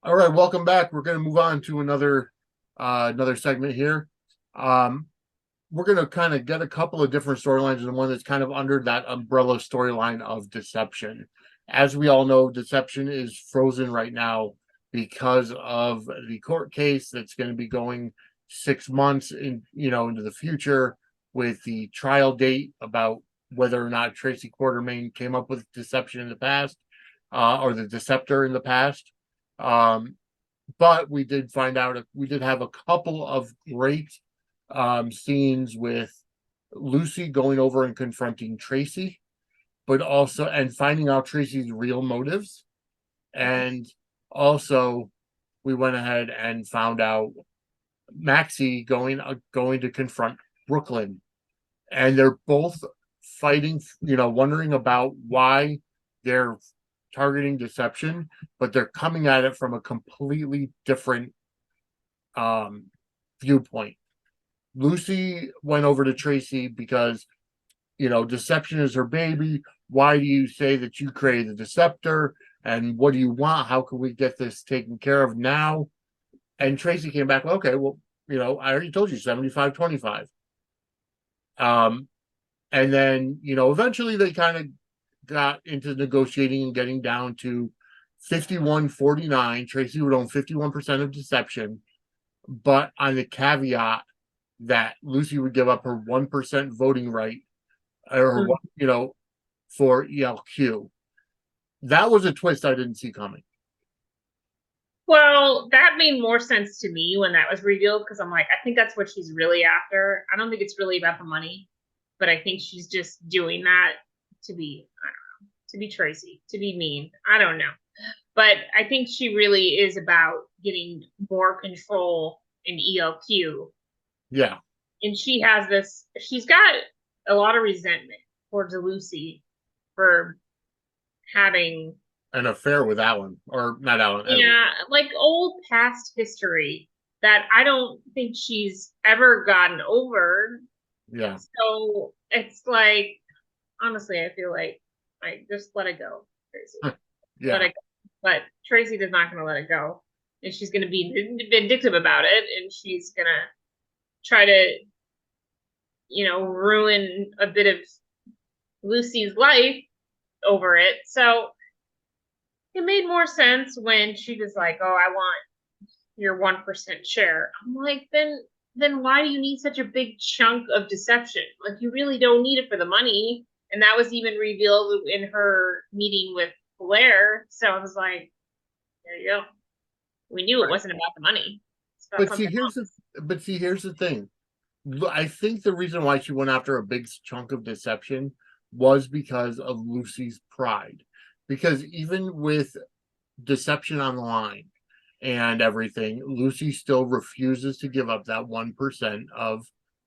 All right, welcome back. We're going to move on to another segment here. Um, we're going to kind of get a couple of different storylines, and one that's kind of under that umbrella storyline of deception. As we all know, deception is frozen right now because of the court case that's going to be going 6 months into the future, with the trial date about whether or not Tracy Quartermain came up with deception in the past, or the deceptor in the past. Um, but we did find out we did have a couple of great scenes with Lucy going over and confronting Tracy, but also and finding out Tracy's real motives. And also, we went ahead and found out Maxie going to confront Brook Lynn, and they're both fighting, wondering about why they're targeting deception, but they're coming at it from a completely different um, viewpoint. Lucy went over to Tracy because, deception is her baby. Why do you say that you created the deceptor? And what do you want? How can we get this taken care of now? And Tracy came back, well, okay, well, I already told you 75-25. Um, and then, eventually they kind of got into negotiating and getting down to 51-49. Tracy would own 51% of deception, but on the caveat that Lucy would give up her 1% voting right, or Mm. for ELQ. That was a twist I didn't see coming. Well, that made more sense to me when that was revealed because I'm like, I think that's what she's really after. I don't think it's really about the money, but I think she's just doing that to be, I don't know, to be Tracy, to be mean. I don't know. But I think she really is about getting more control in ELQ. Yeah, And she's got a lot of resentment towards Lucy for having, an affair with Alan, or not Alan, Edward. yeah, like old past history that I don't think she's ever gotten over. Yeah, So it's like, honestly, I feel like just let it go, Tracy. Let yeah. it go. But Tracy is not going to let it go. And she's going to be vindictive about it. And she's going to try to, ruin a bit of Lucy's life over it. So it made more sense when she was like, "Oh, I want your 1% share." I'm like, then why do you need such a big chunk of deception? Like you really don't need it for the money. And that was even revealed in her meeting with Blair. So I was like, there you go. We knew it Right. wasn't about the money. It's about But see, something here's the else. but see, here's the thing. I think the reason why she went after a big chunk of deception was because of Lucy's pride. Because even with deception on the line and everything, Lucy still refuses to give up that 1% of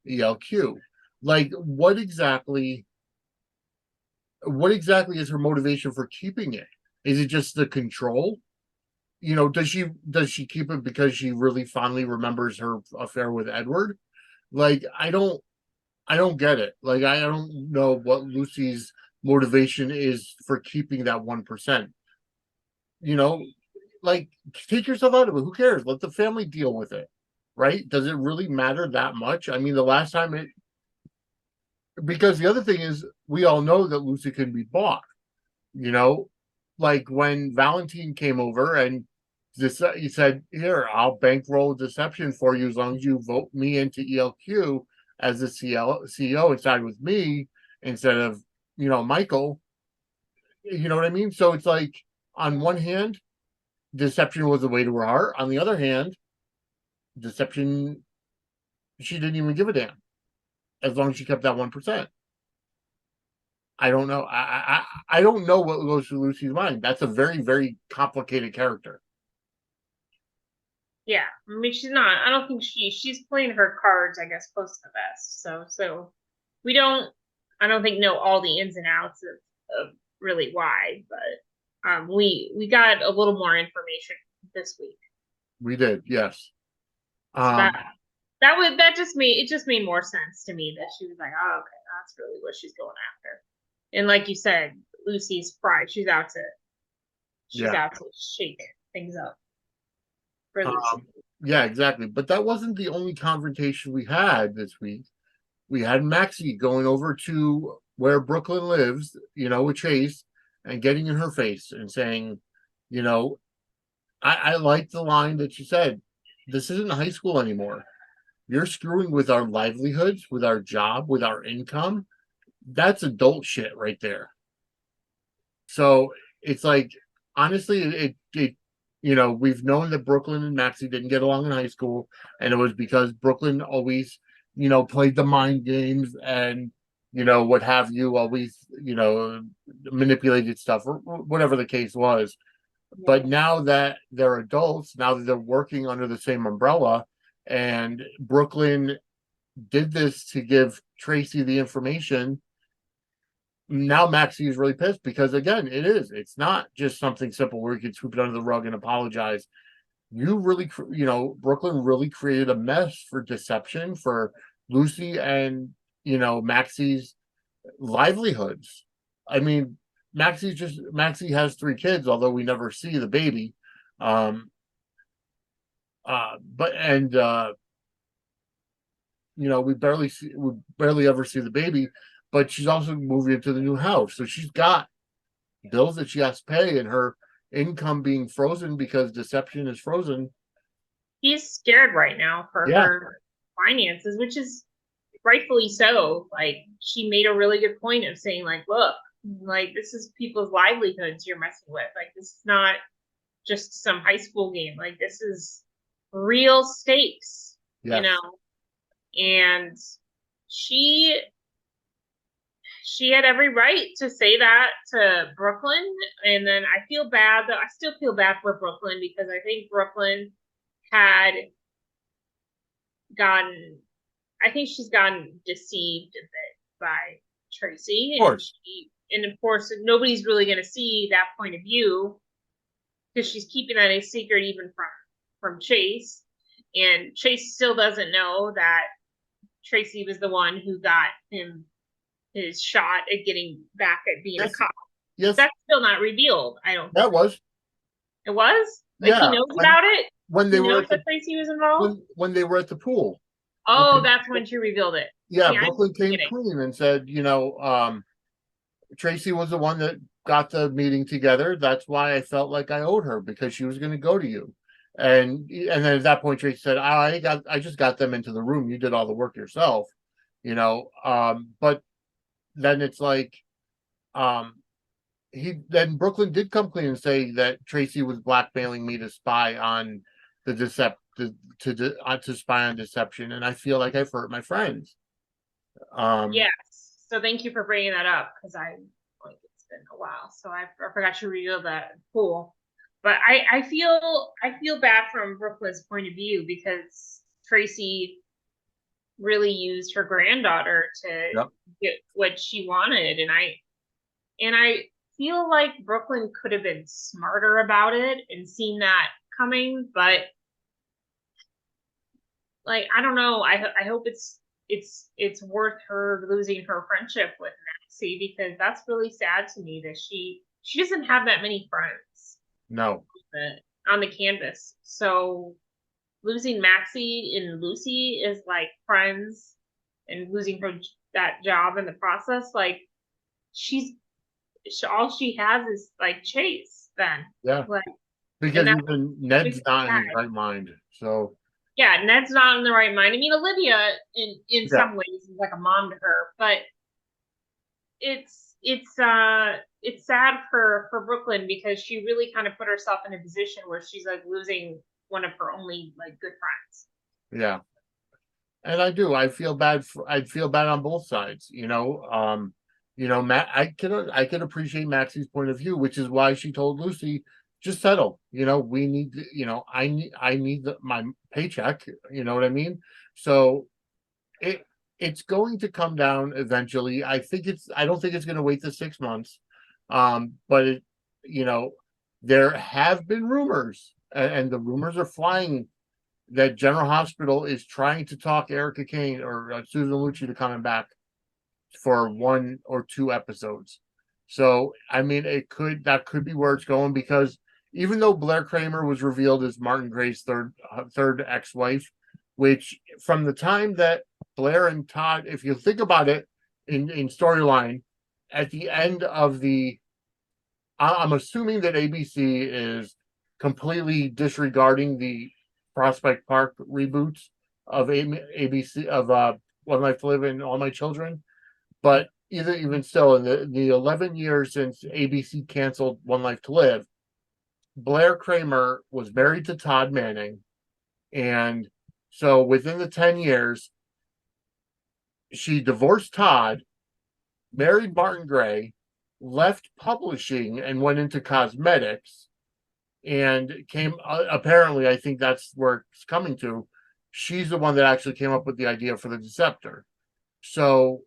ELQ. Like, what exactly is her motivation for keeping it? Is it just the control? Does she keep it because she really fondly remembers her affair with Edward? Like, I don't get it. Like, I don't know what Lucy's motivation is for keeping that 1%. You know, like, take yourself out of it. Who cares? Let the family deal with it. Right? Does it really matter that much? I mean, the last time it because the other thing is we all know that Lucy can be bought, you know, like when Valentine came over and he said, "Here, I'll bankroll deception for you as long as you vote me into ELQ as the CEO and side with me instead of Michael." You know what I mean? So it's like, on one hand, deception was the way to her heart. On the other hand, deception, she didn't even give a damn as long as she kept that 1%. I don't know. I don't know what goes through Lucy's mind. That's a very, very complicated character. Yeah. I mean she's not I don't think she's playing her cards, I guess, close to the vest. So we don't I don't think know all the ins and outs of really why, but we got a little more information this week. We did, yes. So Um, that just made more sense to me that she was like, oh, okay, that's really what she's going after. And like you said, Lucy's pride, she's yeah. out to shake things up. for Lucy. Yeah, exactly. But that wasn't the only confrontation we had this week. We had Maxie going over to where Brook Lynn lives, with Chase, and getting in her face and saying, you know, I like the line that she said, this isn't high school anymore. You're screwing with our livelihoods, with our job, with our income. That's adult shit right there. So it's like, honestly, we've known that Brook Lynn and Maxie didn't get along in high school, and it was because Brook Lynn always, played the mind games and, what have you, always, manipulated stuff or whatever the case was. But now that they're adults, now that they're working under the same umbrella, and Brook Lynn did this to give Tracy the information, now Maxie is really pissed because again, it's not just something simple where you can sweep it under the rug and apologize. You really, Brook Lynn really created a mess for deception for Lucy and, Maxie's livelihoods. I mean, Maxie has 3 kids, although we never see the baby. But and we barely ever see the baby, but she's also moving into the new house. So she's got bills that she has to pay, and her income being frozen because deception is frozen. He's scared right now for her finances, which is rightfully so. Like, she made a really good point of saying, like, look, like, this is people's livelihoods you're messing with. Like, this is not just some high school game. Like, this is real stakes, and she had every right to say that to Brook Lynn. And then I feel bad, though. I still feel bad for Brook Lynn because I think Brook Lynn she's gotten deceived a bit by Tracy. And of course, nobody's really going to see that point of view because she's keeping that a secret even from Chase. And Chase still doesn't know that Tracy was the one who got him his shot at getting back at being a cop. Yes. That's still not revealed, I don't think. That was. It was? Like, he knows about it? When they were that Tracy was involved? When they were at the pool. Oh, that's when she revealed it. Yeah, Brooklyn came clean and said, Tracy was the one that got the meeting together. That's why I felt like I owed her, because she was going to go to you. And then at that point, Tracy said, I just got them into the room. You did all the work yourself, but then it's like, then Brooklyn did come clean and say that Tracy was blackmailing me to spy on the to spy on deception, and I feel like I've hurt my friends. Yes. So thank you for bringing that up, because it's been a while, so I forgot to reveal that. Cool. But I feel bad from Brooklyn's point of view, because Tracy really used her granddaughter to get what she wanted, and I feel like Brooklyn could have been smarter about it and seen that coming, but like, I don't know. I hope it's worth her losing her friendship with Maxie, because that's really sad to me that she doesn't have that many friends. No. On the canvas. So losing Maxie and Lucy is like friends, and losing her that job in the process, like, all she has is like Chase then. Yeah. Like, because even Ned's not in his right mind. So yeah, Ned's not in the right mind. I mean, Olivia in some ways is like a mom to her, but it's sad for Brooklyn, because she really kind of put herself in a position where she's like losing one of her only like good friends. Yeah. And I feel bad on both sides, Matt, I can appreciate Maxie's point of view, which is why she told Lucy, just settle. We need to, I need my paycheck, you know what I mean? So it's going to come down eventually. I don't think it's going to wait the 6 months. But there have been rumors, and the rumors are flying, that General Hospital is trying to talk Erica Kane or Susan Lucci to coming back for 1 or 2 episodes. So, I mean, that could be where it's going, because even though Blair Cramer was revealed as Martin Gray's third ex-wife, which from the time that Blair and Todd, if you think about it in storyline, at the end of I'm assuming that ABC is completely disregarding the Prospect Park reboots of ABC of One Life to Live and All My Children. But even still, in the 11 years since ABC canceled One Life to Live, Blair Cramer was married to Todd Manning, and so within the 10 years, she divorced Todd, married Martin Gray, left publishing, and went into cosmetics, and came. Apparently, I think that's where it's coming to. She's the one that actually came up with the idea for the Deceptor. So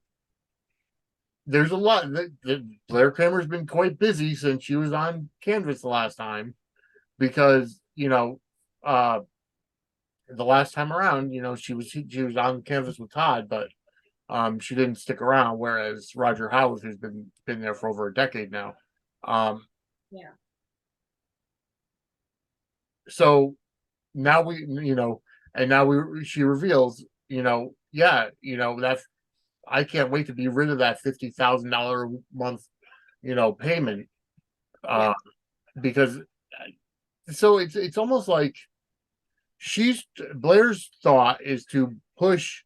there's a lot. Blair Kramer's been quite busy since she was on Canvas the last time, because the last time around, she was on Canvas with Todd, but she didn't stick around. Whereas Roger Howe, who's been there for over a decade now, Yeah. so now she reveals, that's I can't wait to be rid of that $50,000 a month, payment, Yeah. because so it's almost like Blair's thought is to push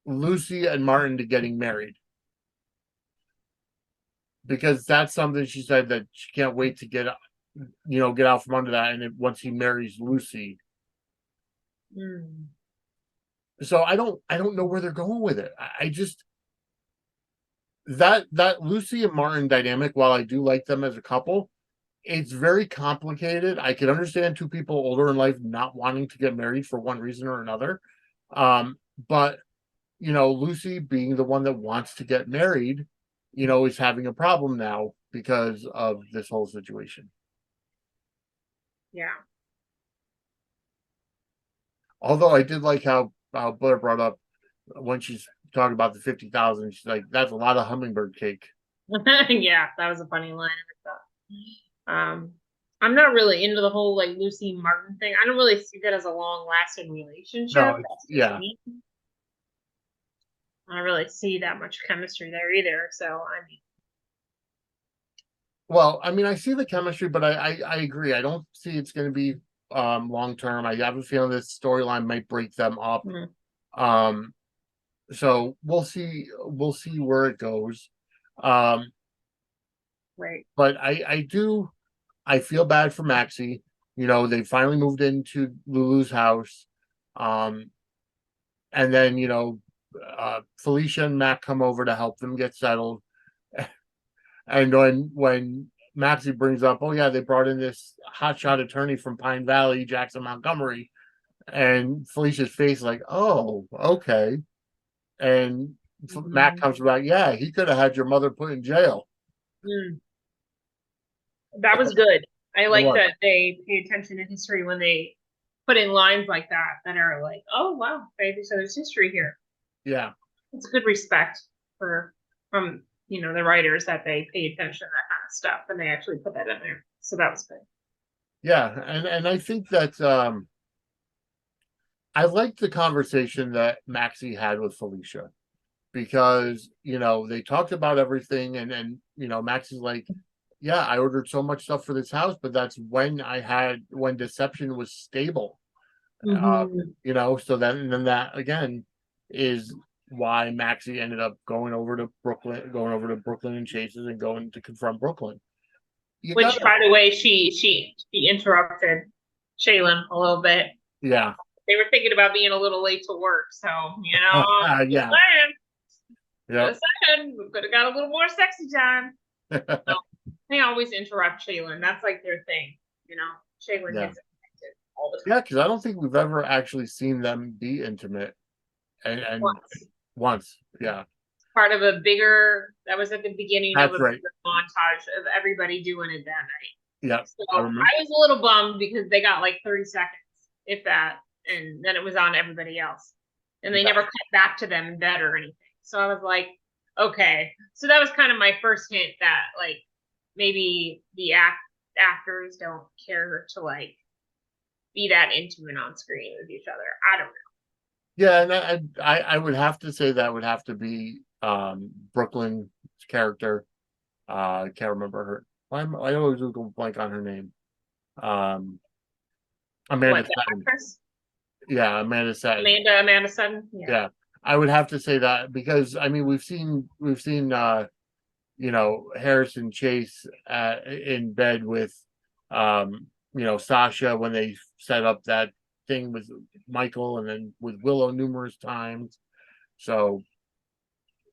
Lucy and Martin to getting married, because that's something she said that she can't wait to get out from under that, and once he marries Lucy. Mm. So I don't know where they're going with it. I just that Lucy and Martin dynamic, while I do like them as a couple, it's very complicated. I can understand two people older in life not wanting to get married for one reason or another. But Lucy being the one that wants to get married, is having a problem now because of this whole situation. Yeah. Although I did like how Blair brought up when she's talking about the 50,000, she's like, that's a lot of hummingbird cake. Yeah, that was a funny line. I thought. I'm not really into the whole like Lucy Martin thing. I don't really see that as a long lasting relationship. No, That's just yeah. me. I don't really see that much chemistry there either. So I mean, Well, I mean, I see the chemistry, but I agree. I don't see it's going to be long term. I have a feeling this storyline might break them up. mm, Um, so we'll see. We'll see where it goes. Um, right. but I feel bad for Maxie. They finally moved into Lulu's house. Um, and then Felicia and Matt come over to help them get settled. And when Maxie brings up, oh yeah, they brought in this hotshot attorney from Pine Valley, Jackson Montgomery, and Felicia's face like, oh, okay. And Matt Mhm. comes back, yeah, he could have had your mother put in jail. Mm. That was good. I It like was, that they pay attention to history when they put in lines like that are like, oh wow, okay, so there's history here. yeah, It's good respect from the writers that they pay attention to that kind of stuff and they actually put that in there. So that was good. yeah, and I think that I liked the conversation that Maxie had with Felicia, because they talked about everything, and Maxie's like, yeah, I ordered so much stuff for this house, but that's when Deception was stable. Mm-hmm. So then that again is why Maxie ended up going over to Brook Lynn and Chase's and going to confront Brook Lynn. You Which, gotta, by the way, she interrupted Shaylin a little bit. yeah, They were thinking about being a little late to work, so just yeah, saying, yeah, just saying, we could have got a little more sexy time. So they always interrupt Shaylin. That's like their thing, Shaylin yeah, gets it all the yeah. time. Because I don't think we've ever actually seen them be intimate, and Once. once, yeah, Part of a bigger, that was at the beginning of a that's right, bigger montage of everybody doing it that night. yeah, So I remember, I was a little bummed because they got like 30 seconds, if that, and then it was on everybody else. And they yeah, never cut back to them in bed or anything. So I was like, okay. So that was kind of my first hint that like maybe the actors don't care to like be that intimate on screen with each other. I don't know. Yeah, and I would have to say that would have to be Brook Lynn's character. I can't remember her. I always go blank on her name. Um, Amanda What, the Sutton. actress? Yeah, Amanda Sutton. Amanda Sutton? Yeah. Yeah, I would have to say that because I mean we've seen Harrison Chase in bed with Sasha when they set up that thing with Michael and then with Willow numerous times. So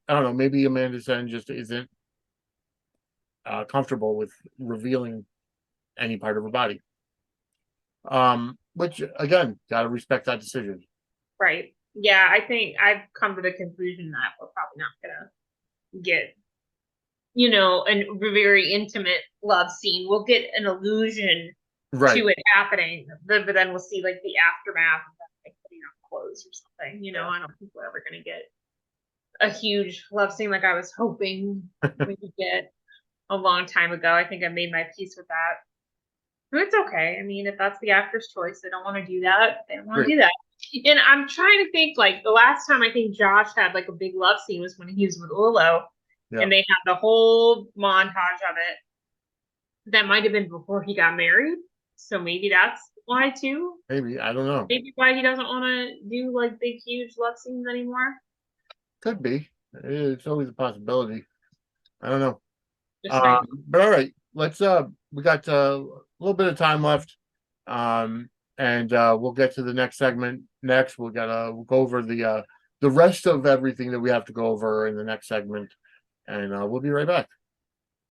I don't know, maybe Amanda Sen just isn't comfortable with revealing any part of her body. Which again, gotta respect that decision. Right. Yeah, I think I've come to the conclusion that we're probably not gonna get, a very intimate love scene. We'll get an illusion Right. to it happening, but then we'll see like the aftermath of them, like putting on clothes or something. I don't think we're ever gonna get a huge love scene like I was hoping we could get a long time ago. I think I made my peace with that. But it's okay. I mean, if that's the actor's choice, they don't want to do that. They don't want to do that. And I'm trying to think, like the last time I think Josh had like a big love scene was when he was with Willow, and they had the whole montage of it. That might have been before he got married, so maybe that's why too. Maybe, I don't know. Maybe why he doesn't want to do like big, huge love scenes anymore. Could be. It's always a possibility. I don't know. Just saying. But all right, let's we got a little bit of time left. And we'll get to the next segment next. We'll go over the rest of everything that we have to go over in the next segment, and we'll be right back.